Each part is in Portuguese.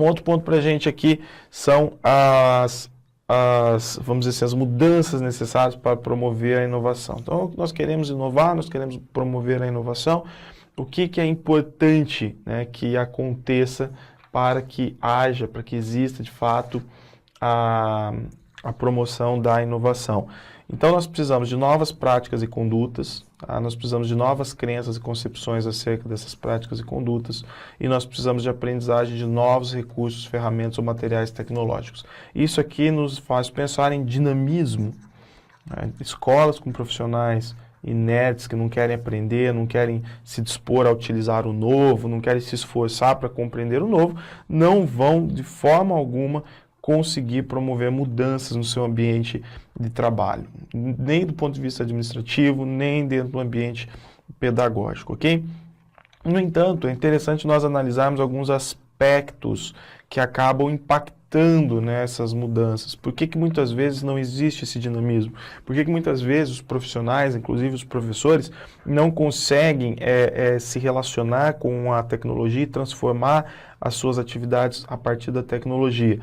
Um outro ponto para a gente aqui são vamos dizer assim, as mudanças necessárias para promover a inovação. Então, nós queremos inovar, nós queremos promover a inovação. O que é importante, né, que aconteça para que haja, para que exista de fato a promoção da inovação? Então, nós precisamos de novas práticas e condutas, tá? Nós precisamos de novas crenças e concepções acerca dessas práticas e condutas, e nós precisamos de aprendizagem de novos recursos, ferramentas ou materiais tecnológicos. Isso aqui nos faz pensar em dinamismo, né? Escolas com profissionais inertes que não querem aprender, não querem se dispor a utilizar o novo, não querem se esforçar para compreender o novo, não vão de forma alguma conseguir promover mudanças no seu ambiente de trabalho, nem do ponto de vista administrativo, nem dentro do ambiente pedagógico, ok? No entanto, é interessante nós analisarmos alguns aspectos que acabam impactando nessas mudanças. Por que muitas vezes não existe esse dinamismo? Por que muitas vezes os profissionais, inclusive os professores, não conseguem se relacionar com a tecnologia e transformar as suas atividades a partir da tecnologia?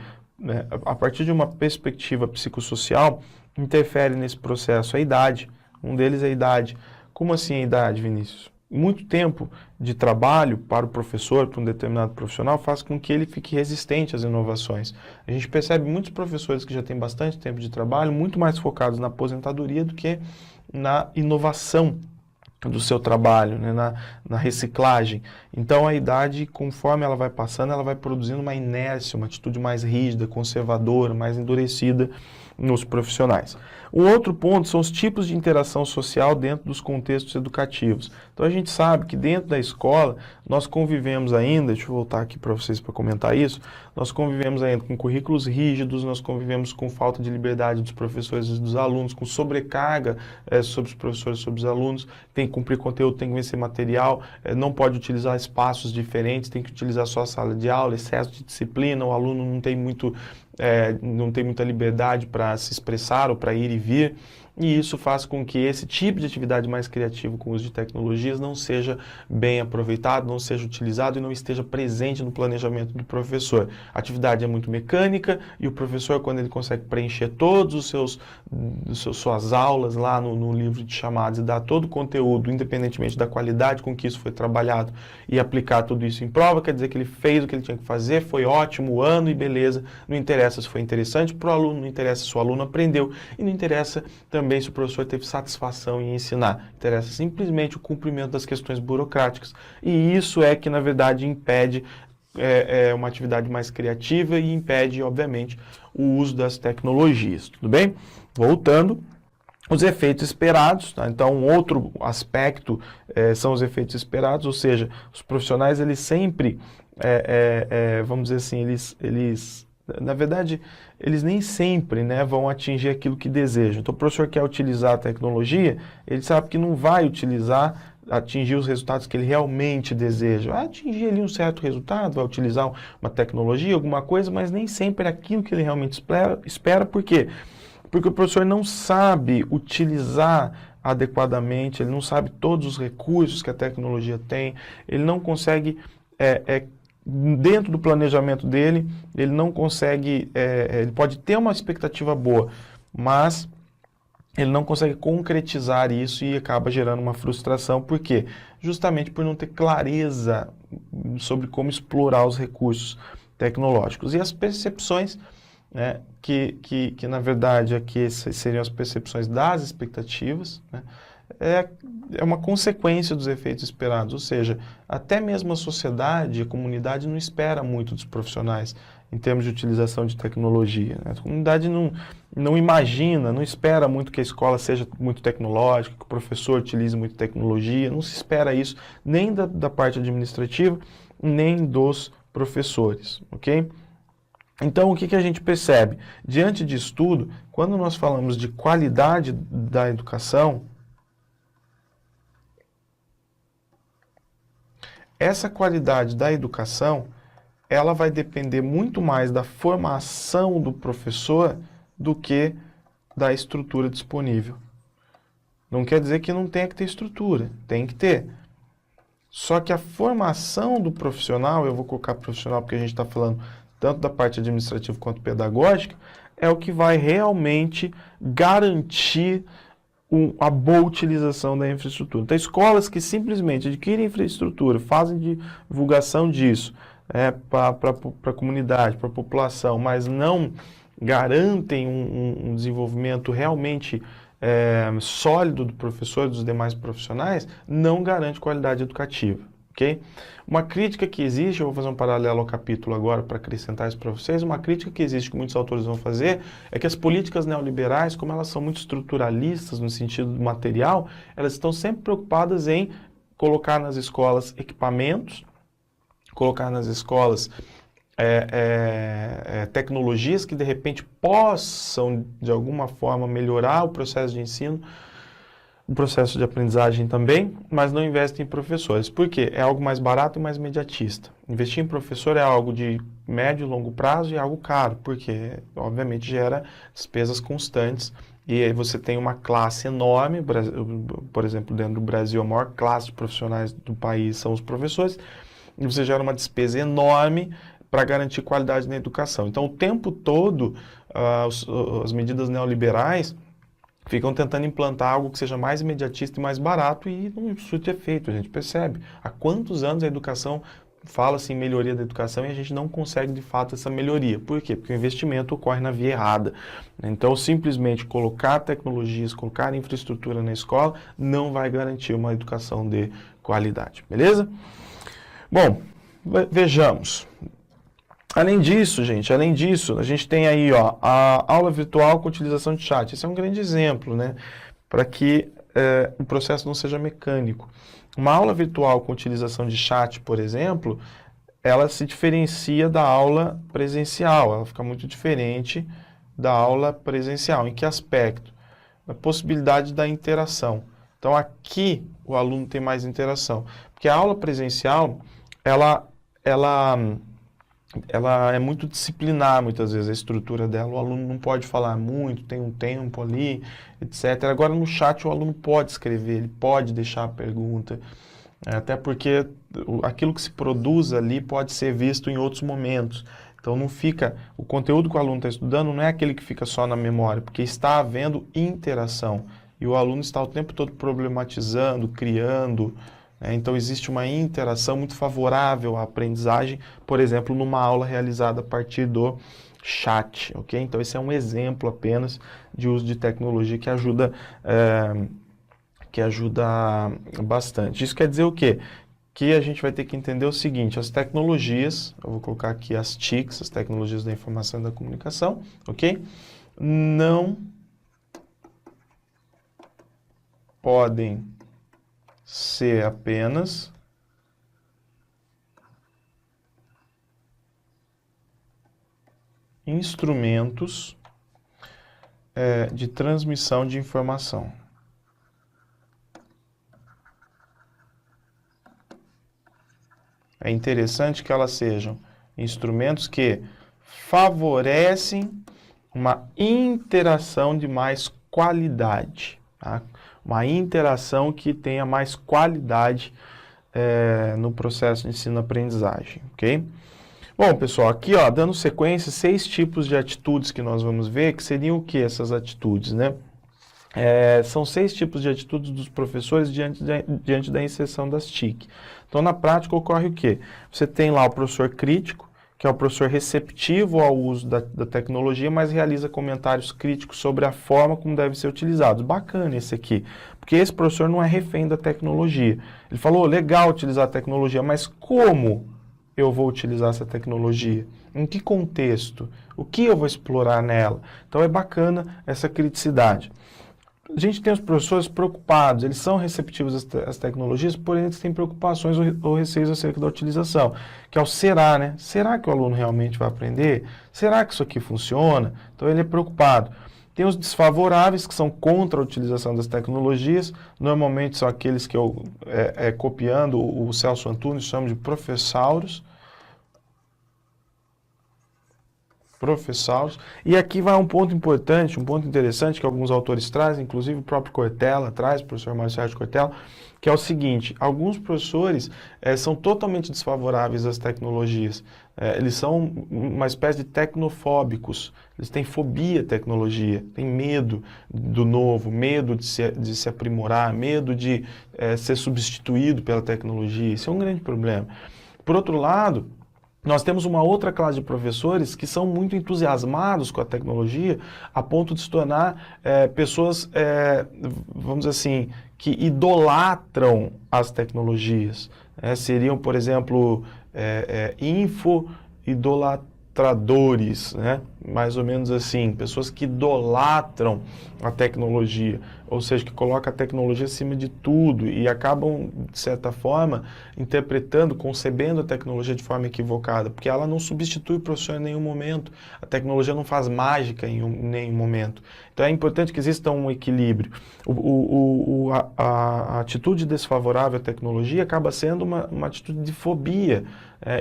A partir de uma perspectiva psicossocial, interfere nesse processo a idade. Um deles é a idade. Como assim a idade, Vinícius? Muito tempo de trabalho para o professor, para um determinado profissional, faz com que ele fique resistente às inovações. A gente percebe muitos professores que já têm bastante tempo de trabalho, muito mais focados na aposentadoria do que na inovação do seu trabalho, né, na reciclagem. Então a idade, conforme ela vai passando, ela vai produzindo uma inércia, uma atitude mais rígida, conservadora, mais endurecida nos profissionais. O outro ponto são os tipos de interação social dentro dos contextos educativos. Então a gente sabe que dentro da escola nós convivemos ainda, deixa eu voltar aqui para vocês para comentar isso, nós convivemos ainda com currículos rígidos, nós convivemos com falta de liberdade dos professores e dos alunos, com sobrecarga sobre os professores e sobre os alunos, tem que cumprir conteúdo, tem que vencer material, não pode utilizar espaços diferentes, tem que utilizar só a sala de aula, excesso de disciplina, o aluno não tem muita liberdade para se expressar ou para ir e vir, e isso faz com que esse tipo de atividade mais criativa com o uso de tecnologias não seja bem aproveitado, não seja utilizado e não esteja presente no planejamento do professor. A atividade é muito mecânica e o professor, quando ele consegue preencher todos os suas aulas lá no livro de chamadas e dar todo o conteúdo, independentemente da qualidade com que isso foi trabalhado, e aplicar tudo isso em prova, quer dizer que ele fez o que ele tinha que fazer, foi ótimo o ano e beleza, não interessa se foi interessante para o aluno, não interessa se o aluno aprendeu e não interessa também se o professor teve satisfação em ensinar. Interessa simplesmente o cumprimento das questões burocráticas. E isso é que, na verdade, impede uma atividade mais criativa e impede, obviamente, o uso das tecnologias. Tudo bem? Voltando, os efeitos esperados, tá? Então, um outro aspecto são os efeitos esperados, ou seja, os profissionais, eles sempre, vamos dizer assim, na verdade, eles nem sempre, né, vão atingir aquilo que desejam. Então, o professor quer utilizar a tecnologia, ele sabe que não vai atingir os resultados que ele realmente deseja. Vai atingir ali um certo resultado, vai utilizar uma tecnologia, alguma coisa, mas nem sempre é aquilo que ele realmente espera. Por quê? Porque o professor não sabe utilizar adequadamente, ele não sabe todos os recursos que a tecnologia tem, ele não consegue dentro do planejamento dele, ele não consegue, ele pode ter uma expectativa boa, mas ele não consegue concretizar isso e acaba gerando uma frustração. Por quê? Justamente por não ter clareza sobre como explorar os recursos tecnológicos. E as percepções, né, que na verdade aqui seriam as percepções das expectativas, né, é uma consequência dos efeitos esperados, ou seja, até mesmo a sociedade, a comunidade não espera muito dos profissionais em termos de utilização de tecnologia, né? A comunidade não imagina, não espera muito que a escola seja muito tecnológica, que o professor utilize muito tecnologia, não se espera isso nem da parte administrativa, nem dos professores, ok? Então, o que a gente percebe? Diante disso tudo, quando nós falamos de qualidade da educação, essa qualidade da educação, ela vai depender muito mais da formação do professor do que da estrutura disponível. Não quer dizer que não tenha que ter estrutura, tem que ter. Só que a formação do profissional, eu vou colocar profissional porque a gente está falando tanto da parte administrativa quanto pedagógica, é o que vai realmente garantir a boa utilização da infraestrutura. Então, escolas que simplesmente adquirem infraestrutura, fazem divulgação disso para a comunidade, para a população, mas não garantem um desenvolvimento realmente sólido do professor e dos demais profissionais, não garante qualidade educativa. Okay? Uma crítica que existe, eu vou fazer um paralelo ao capítulo agora para acrescentar isso para vocês, uma crítica que existe que muitos autores vão fazer é que as políticas neoliberais, como elas são muito estruturalistas no sentido do material, elas estão sempre preocupadas em colocar nas escolas equipamentos, colocar nas escolas tecnologias que de repente possam de alguma forma melhorar o processo de ensino, o processo de aprendizagem também, mas não investem em professores. Por quê? É algo mais barato e mais imediatista. Investir em professor é algo de médio e longo prazo e é algo caro, porque obviamente gera despesas constantes e aí você tem uma classe enorme, por exemplo, dentro do Brasil a maior classe de profissionais do país são os professores, e você gera uma despesa enorme para garantir qualidade na educação. Então o tempo todo as medidas neoliberais ficam tentando implantar algo que seja mais imediatista e mais barato e não surte efeito, a gente percebe. Há quantos anos a educação fala-se em melhoria da educação e a gente não consegue de fato essa melhoria. Por quê? Porque o investimento ocorre na via errada. Então, simplesmente colocar tecnologias, colocar infraestrutura na escola não vai garantir uma educação de qualidade. Beleza? Bom, vejamos. Além disso, a gente tem aí a aula virtual com utilização de chat. Esse é um grande exemplo, né? Para que o processo não seja mecânico. Uma aula virtual com utilização de chat, por exemplo, ela se diferencia da aula presencial. Ela fica muito diferente da aula presencial. Em que aspecto? A possibilidade da interação. Então, aqui o aluno tem mais interação. Porque a aula presencial, ela é muito disciplinar, muitas vezes, a estrutura dela. O aluno não pode falar muito, tem um tempo ali, etc. Agora, no chat, o aluno pode escrever, ele pode deixar a pergunta, até porque aquilo que se produz ali pode ser visto em outros momentos. Então, não fica... O conteúdo que o aluno está estudando não é aquele que fica só na memória, porque está havendo interação. E o aluno está o tempo todo problematizando, criando... Então, existe uma interação muito favorável à aprendizagem, por exemplo, numa aula realizada a partir do chat, ok? Então, esse é um exemplo apenas de uso de tecnologia que ajuda bastante. Isso quer dizer o quê? Que a gente vai ter que entender o seguinte, as tecnologias, eu vou colocar aqui as TICs, as tecnologias da informação e da comunicação, ok? Não podem ser apenas instrumentos de transmissão de informação. É interessante que elas sejam instrumentos que favorecem uma interação de mais qualidade, tá? Uma interação que tenha mais qualidade no processo de ensino-aprendizagem, ok? Bom, pessoal, aqui, dando sequência, 6 tipos de atitudes que nós vamos ver, que seriam o que essas atitudes, né? São 6 tipos de atitudes dos professores diante da inserção das TIC. Então, na prática, ocorre o quê? Você tem lá o professor crítico, que é o professor receptivo ao uso da tecnologia, mas realiza comentários críticos sobre a forma como deve ser utilizado. Bacana esse aqui, porque esse professor não é refém da tecnologia. Ele falou, legal utilizar a tecnologia, mas como eu vou utilizar essa tecnologia? Em que contexto? O que eu vou explorar nela? Então, é bacana essa criticidade. A gente tem os professores preocupados, eles são receptivos às tecnologias, porém eles têm preocupações ou receios acerca da utilização, que é o será, né? Será que o aluno realmente vai aprender? Será que isso aqui funciona? Então ele é preocupado. Tem os desfavoráveis, que são contra a utilização das tecnologias, normalmente são aqueles que eu, copiando o Celso Antunes, chamo de professauros. Professá-los. E aqui vai um ponto importante, um ponto interessante que alguns autores trazem, inclusive o próprio Cortella traz, o professor Mário Sérgio Cortella, que é o seguinte: alguns professores são totalmente desfavoráveis às tecnologias. Eles são uma espécie de tecnofóbicos, eles têm fobia à tecnologia, têm medo do novo, medo de se aprimorar, medo de ser substituído pela tecnologia. Isso é um grande problema. Por outro lado, nós temos uma outra classe de professores que são muito entusiasmados com a tecnologia, a ponto de se tornar pessoas, vamos dizer assim, que idolatram as tecnologias. Seriam, por exemplo, info-idolatradores, né? Mais ou menos assim, pessoas que idolatram a tecnologia, ou seja, que colocam a tecnologia acima de tudo e acabam, de certa forma, interpretando, concebendo a tecnologia de forma equivocada, porque ela não substitui o professor em nenhum momento, a tecnologia não faz mágica em nenhum momento. Então é importante que exista um equilíbrio. A atitude desfavorável à tecnologia acaba sendo uma atitude de fobia.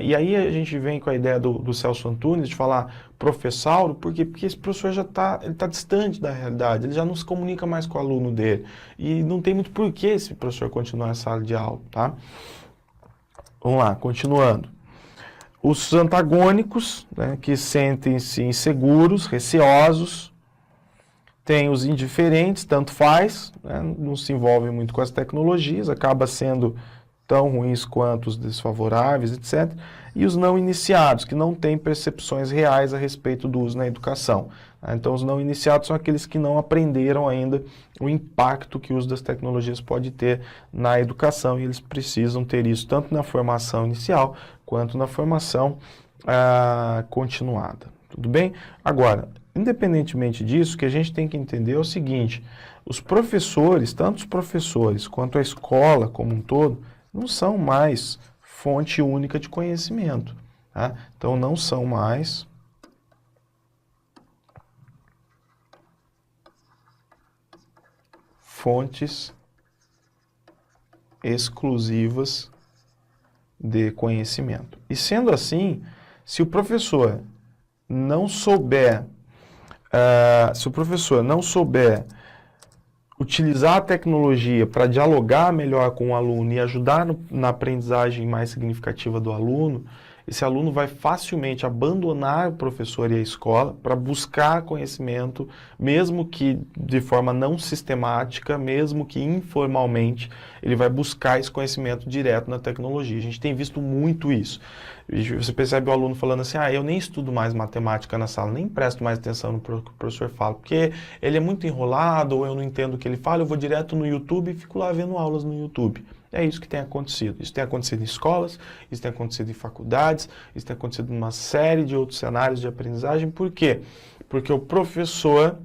E aí a gente vem com a ideia do Celso Antunes de falar professauro, porque esse professor já está distante da realidade, ele já não se comunica mais com o aluno dele. E não tem muito porquê esse professor continuar na sala de aula, tá? Vamos lá, continuando. Os antagônicos, né, que sentem-se inseguros, receosos. Tem os indiferentes, tanto faz, né, não se envolvem muito com as tecnologias, acaba sendo tão ruins quanto os desfavoráveis, etc. E os não iniciados, que não têm percepções reais a respeito do uso na educação. Então, os não iniciados são aqueles que não aprenderam ainda o impacto que o uso das tecnologias pode ter na educação, e eles precisam ter isso tanto na formação inicial quanto na formação continuada. Tudo bem? Agora, independentemente disso, o que a gente tem que entender é o seguinte: os professores, tanto os professores quanto a escola como um todo, não são mais fonte única de conhecimento. Tá? Então, não são mais fontes exclusivas de conhecimento. E sendo assim, se o professor não souber utilizar a tecnologia para dialogar melhor com o aluno e ajudar na aprendizagem mais significativa do aluno, esse aluno vai facilmente abandonar o professor e a escola para buscar conhecimento, mesmo que de forma não sistemática, mesmo que informalmente, ele vai buscar esse conhecimento direto na tecnologia. A gente tem visto muito isso. Você percebe o aluno falando assim: eu nem estudo mais matemática na sala, nem presto mais atenção no que o professor fala, porque ele é muito enrolado, ou eu não entendo o que ele fala, eu vou direto no YouTube e fico lá vendo aulas no YouTube. É isso que tem acontecido. Isso tem acontecido em escolas, isso tem acontecido em faculdades, isso tem acontecido em uma série de outros cenários de aprendizagem. Por quê? Porque o professor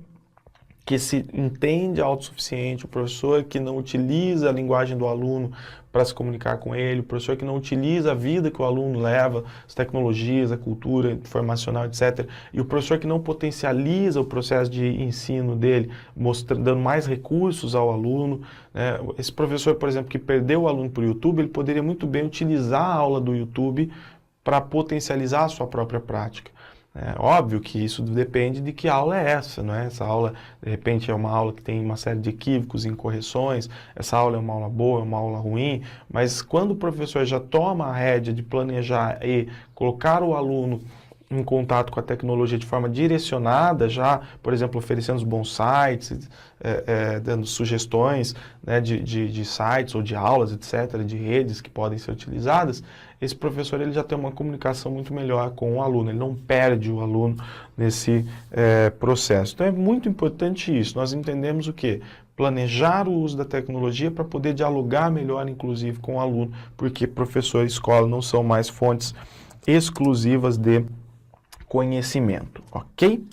que se entende autossuficiente, o professor que não utiliza a linguagem do aluno para se comunicar com ele, o professor que não utiliza a vida que o aluno leva, as tecnologias, a cultura informacional, etc. E o professor que não potencializa o processo de ensino dele, dando mais recursos ao aluno. Né? Esse professor, por exemplo, que perdeu o aluno para o YouTube, ele poderia muito bem utilizar a aula do YouTube para potencializar a sua própria prática. É óbvio que isso depende de que aula é essa, não é? Essa aula, de repente, é uma aula que tem uma série de equívocos e incorreções, essa aula é uma aula boa, é uma aula ruim, mas quando o professor já toma a rédea de planejar e colocar o aluno em contato com a tecnologia de forma direcionada, já, por exemplo, oferecendo os bons sites, dando sugestões, né, de sites ou de aulas, etc., de redes que podem ser utilizadas, esse professor ele já tem uma comunicação muito melhor com o aluno, ele não perde o aluno nesse processo. Então é muito importante isso, nós entendemos o quê? Planejar o uso da tecnologia para poder dialogar melhor, inclusive, com o aluno, porque professor e escola não são mais fontes exclusivas de conhecimento, ok?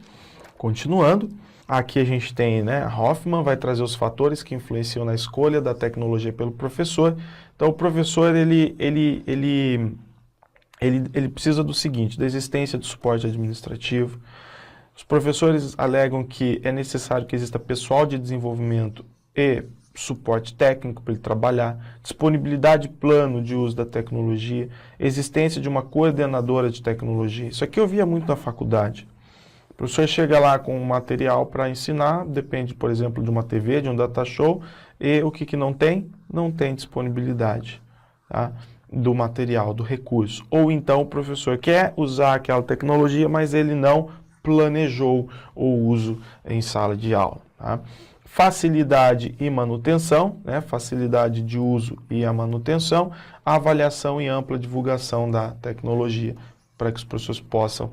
Continuando, aqui a gente tem, né, Hoffman vai trazer os fatores que influenciam na escolha da tecnologia pelo professor. Então, o professor, ele precisa do seguinte: da existência de suporte administrativo. Os professores alegam que é necessário que exista pessoal de desenvolvimento e suporte técnico para ele trabalhar, disponibilidade de plano de uso da tecnologia, existência de uma coordenadora de tecnologia. Isso aqui eu via muito na faculdade. professor chega lá com um material para ensinar, depende, por exemplo, de uma TV, de um data show, e o que não tem? Não tem disponibilidade, tá? Do material, do recurso. Ou então o professor quer usar aquela tecnologia, mas ele não planejou o uso em sala de aula, tá? Facilidade e manutenção, né? Facilidade de uso e a manutenção, avaliação e ampla divulgação da tecnologia, para que os professores possam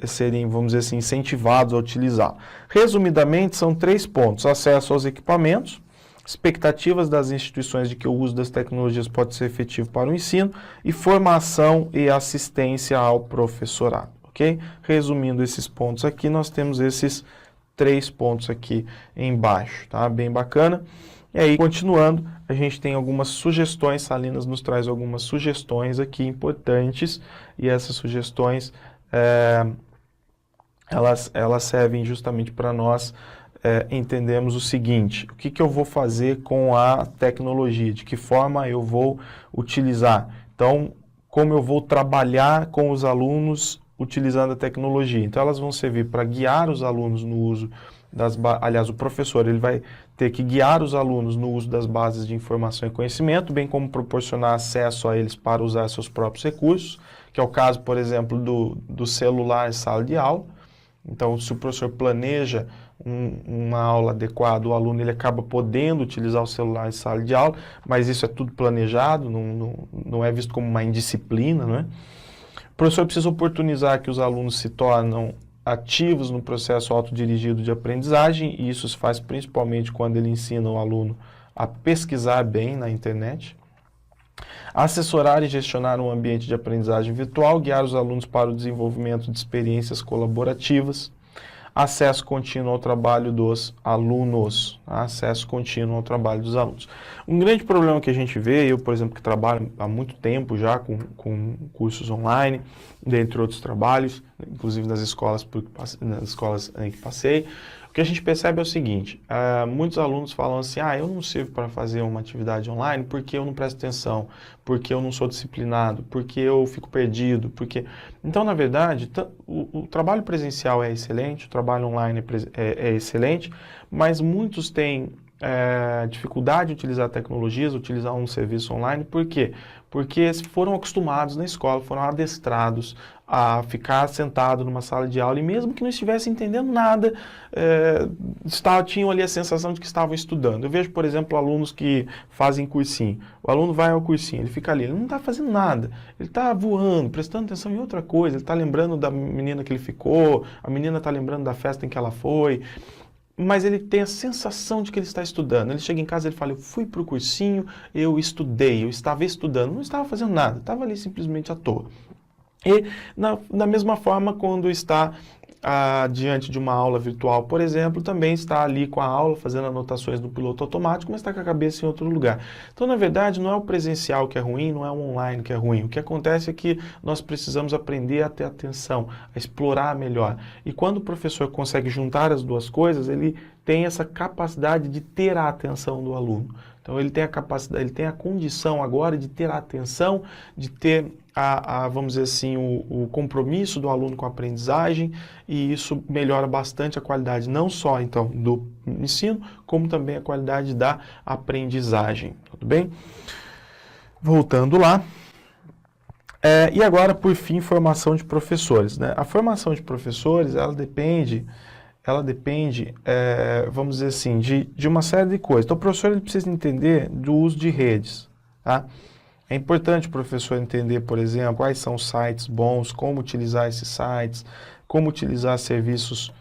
serem, vamos dizer assim, incentivados a utilizar. Resumidamente, são 3 pontos: acesso aos equipamentos, expectativas das instituições de que o uso das tecnologias pode ser efetivo para o ensino e formação e assistência ao professorado, ok? Resumindo esses pontos aqui, nós temos esses 3 pontos aqui embaixo, tá? Bem bacana. E aí, continuando, a gente tem algumas sugestões, Salinas nos traz algumas sugestões aqui importantes, e essas sugestões, elas servem justamente para nós entendermos o seguinte: o que eu vou fazer com a tecnologia, de que forma eu vou utilizar. Então, como eu vou trabalhar com os alunos utilizando a tecnologia. Então, elas vão servir para guiar os alunos no uso aliás, o professor ele vai ter que guiar os alunos no uso das bases de informação e conhecimento, bem como proporcionar acesso a eles para usar seus próprios recursos, que é o caso, por exemplo, do celular em sala de aula. Então, se o professor planeja uma aula adequada, o aluno ele acaba podendo utilizar o celular em sala de aula, mas isso é tudo planejado, não é visto como uma indisciplina, não é? O professor precisa oportunizar que os alunos se tornem ativos no processo autodirigido de aprendizagem, e isso se faz principalmente quando ele ensina o aluno a pesquisar bem na internet. Assessorar e gestionar um ambiente de aprendizagem virtual, guiar os alunos para o desenvolvimento de experiências colaborativas. Acesso contínuo ao trabalho dos alunos. Acesso contínuo ao trabalho dos alunos. Um grande problema que a gente vê, eu, por exemplo, que trabalho há muito tempo já com cursos online, dentre outros trabalhos, inclusive nas escolas em que passei, o que a gente percebe é o seguinte: muitos alunos falam assim, eu não sirvo para fazer uma atividade online porque eu não presto atenção, porque eu não sou disciplinado, porque eu fico perdido, porque... Então, na verdade, o trabalho presencial é excelente, o trabalho online é excelente, mas muitos têm dificuldade de utilizar tecnologias, utilizar um serviço online. Por quê? Porque foram acostumados na escola, foram adestrados a ficar sentado numa sala de aula, e mesmo que não estivessem entendendo nada, tinham ali a sensação de que estavam estudando. Eu vejo, por exemplo, alunos que fazem cursinho. O aluno vai ao cursinho, ele fica ali, ele não está fazendo nada, ele está voando, prestando atenção em outra coisa, ele está lembrando da menina que ele ficou, a menina está lembrando da festa em que ela foi, mas ele tem a sensação de que ele está estudando. Ele chega em casa e ele fala, eu fui para o cursinho, eu estudei, eu estava estudando, não estava fazendo nada, estava ali simplesmente à toa. E da mesma forma, quando está diante de uma aula virtual, por exemplo, também está ali com a aula, fazendo anotações no piloto automático, mas está com a cabeça em outro lugar. Então, na verdade, não é o presencial que é ruim, não é o online que é ruim. O que acontece é que nós precisamos aprender a ter atenção, a explorar melhor. E quando o professor consegue juntar as duas coisas, ele tem essa capacidade de ter a atenção do aluno. Então, ele tem a capacidade, ele tem a condição agora de ter a atenção, de ter vamos dizer assim, o compromisso do aluno com a aprendizagem, e isso melhora bastante a qualidade, não só, então, do ensino, como também a qualidade da aprendizagem. Tudo bem? Voltando lá. E agora, por fim, formação de professores, né? A formação de professores, ela depende, vamos dizer assim, de uma série de coisas. Então, o professor ele precisa entender do uso de redes, tá? É importante o professor entender, por exemplo, quais são os sites bons, como utilizar esses sites, como utilizar serviços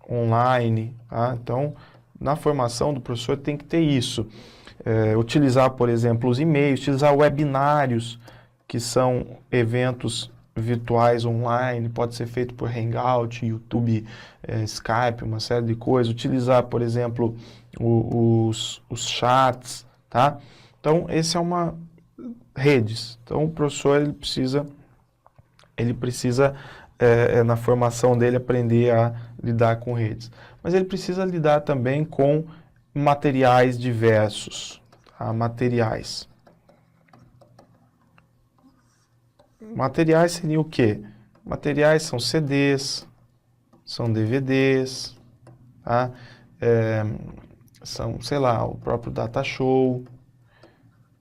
online, tá? Então, na formação do professor tem que ter isso. Utilizar, por exemplo, os e-mails, utilizar webinários, que são eventos virtuais online, pode ser feito por Hangout, YouTube, Skype, uma série de coisas. Utilizar, por exemplo, os chats, tá? Então, esse é uma redes. Então, o professor ele precisa na formação dele, aprender a lidar com redes. Mas ele precisa lidar também com materiais diversos. Tá? Materiais seriam o quê? Materiais são CDs, são DVDs, tá? São, sei lá, o próprio data show.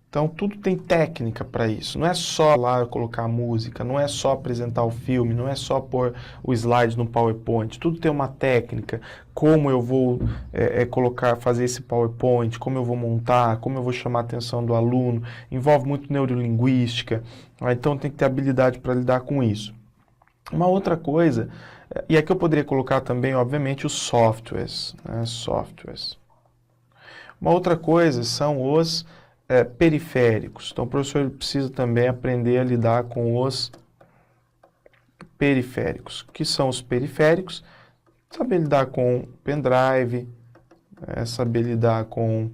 Então, tudo tem técnica para isso. Não é só lá colocar música, não é só apresentar o filme, não é só pôr o slide no PowerPoint. Tudo tem uma técnica. Como eu vou fazer esse PowerPoint, como eu vou montar, como eu vou chamar a atenção do aluno. Envolve muito neurolinguística. Então, tem que ter habilidade para lidar com isso. Uma outra coisa, e aqui eu poderia colocar também, obviamente, os softwares. Né? Softwares. Uma outra coisa são os periféricos. Então, o professor precisa também aprender a lidar com os periféricos. O que são os periféricos? Saber lidar com pendrive, saber lidar com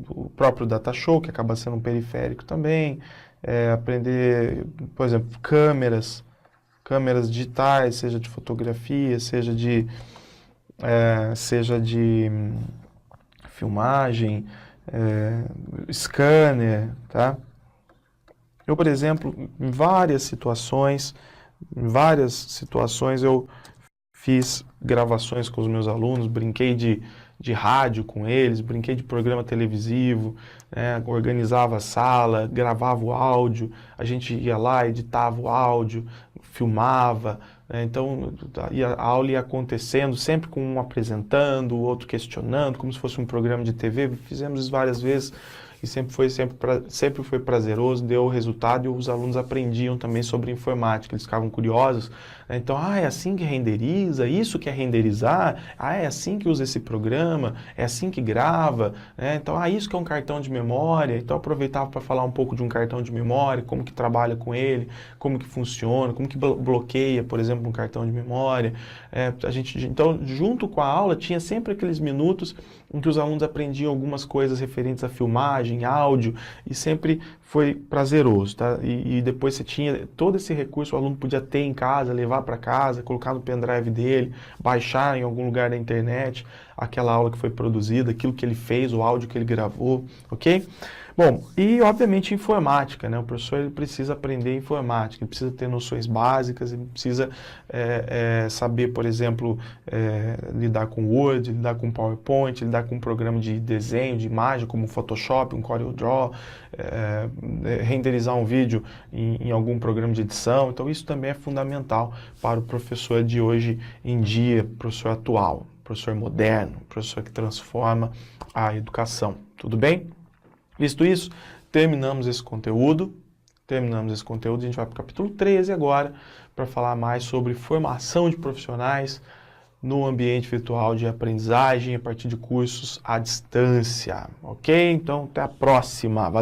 o próprio data show, que acaba sendo um periférico também, aprender, por exemplo, câmeras digitais, seja de fotografia, seja de filmagem, scanner, tá? Eu, por exemplo, em várias situações eu fiz gravações com os meus alunos, brinquei de rádio com eles, brinquei de programa televisivo, né? Organizava a sala, gravava o áudio, a gente ia lá, editava o áudio, filmava, né? Então a aula ia acontecendo, sempre com um apresentando, o outro questionando, como se fosse um programa de TV. Fizemos isso várias vezes e sempre foi prazeroso, deu resultado e os alunos aprendiam também sobre informática, eles ficavam curiosos. Então, é assim que renderiza, isso que é renderizar, é assim que usa esse programa, é assim que grava, né? Então, isso que é um cartão de memória. Então, eu aproveitava para falar um pouco de um cartão de memória, como que trabalha com ele, como que funciona, como que bloqueia, por exemplo, um cartão de memória. Então, junto com a aula, tinha sempre aqueles minutos em que os alunos aprendiam algumas coisas referentes à filmagem, áudio, e sempre foi prazeroso, tá? E depois você tinha todo esse recurso, o aluno podia ter em casa, levar para casa, colocar no pendrive dele, baixar em algum lugar da internet aquela aula que foi produzida, aquilo que ele fez, o áudio que ele gravou, ok? Bom, e obviamente informática, né? O professor ele precisa aprender informática, ele precisa ter noções básicas, ele precisa saber, por exemplo, lidar com Word, lidar com PowerPoint, lidar com um programa de desenho, de imagem, como Photoshop, um CorelDRAW, renderizar um vídeo em algum programa de edição. Então isso também é fundamental para o professor de hoje em dia, professor atual, professor moderno, professor que transforma a educação. Tudo bem? Visto isso, terminamos esse conteúdo, a gente vai para o capítulo 13 agora, para falar mais sobre formação de profissionais no ambiente virtual de aprendizagem a partir de cursos à distância, ok? Então, até a próxima. Valeu!